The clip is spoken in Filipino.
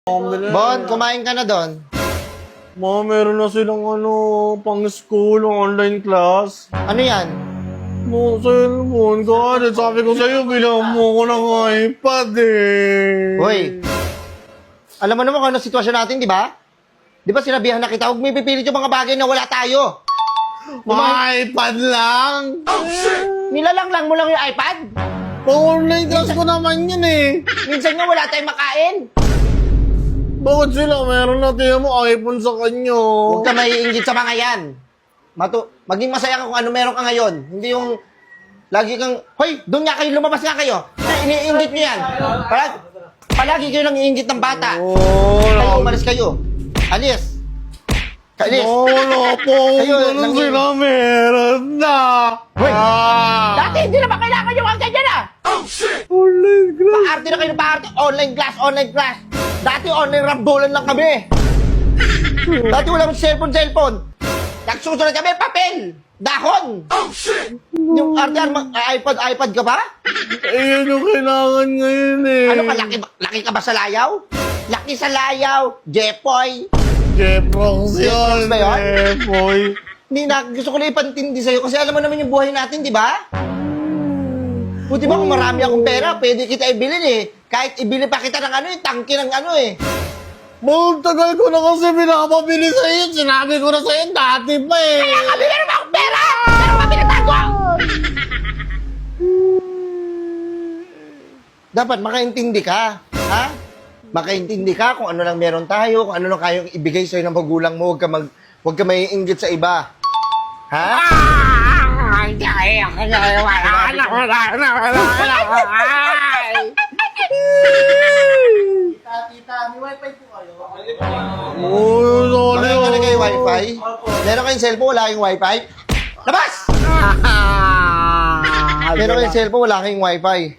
Bon, kumain ka na doon. Ma, meron na silang pang school, online class. Ano yan? No, cellphone ka. Sabi ko sa'yo, bilang mo ko ng iPad eh. Hoy, alam mo naman kung ano sitwasyon natin, di ba? Di ba sinabihan na kita, huwag may pipilit yung mga bagay na wala tayo. iPad lang. Nilalang mo lang yung iPad. Pang-online class ko naman yun eh. Minsan nga wala tayong makain. Bakit sila? Meron na tiyan mo iPhone sa kanyo. Huwag ka maiinggit sa mga yan. Maging masaya ka kung ano meron ka ngayon. Hindi yung lagi kang, hoy, doon nga kayo, lumabas nga kayo. Iniinggit nyo yan. Palagi kayo nang iinggit ng bata. Kayo, umalis kayo. Alis. Alis. Wala po. Kayo, Ganun sila meron na. Hoy, dati hindi na ba kailangan yung ang ganyan ah? Online class. Paarte na kayo ng paarte. Online class. Dati online rambulan lang kami. Dati wala mong cellphone. Nagsusunod kami, papel, dahon. Yung iPad ka ba? Ayun yung kailangan ngayon eh. Ano ka, laki ka ba sa layaw? Laki sa layaw, Jepoy. Jeprox Jeprox yun. ba yun? Jepoy. Hindi na, gusto ko lang ipantindi sa'yo kasi alam mo naman yung buhay natin, di ba? Buti ba kung marami akong pera, pwede kita ibilin eh. Kahit ibili pa kita ng yung tangki ng eh. Tagal ko na kasi pinapabili sa'yo. Sinabi ko na sa'yo dati pa eh. Kaya kami meron akong pera! Pero kami natago! Dapat makaintindi ka, ha? Makaintindi ka kung ano lang meron tayo, kung ano lang kayong ibigay sa'yo ng magulang mo, huwag ka maiinggit sa iba. Ha? Tita, may wifi po kayo? Sorry. Meron kayo wifi? Meron kayong cellphone, wala kayong wifi? Labas! Meron kayong cellphone, wala kayong wifi.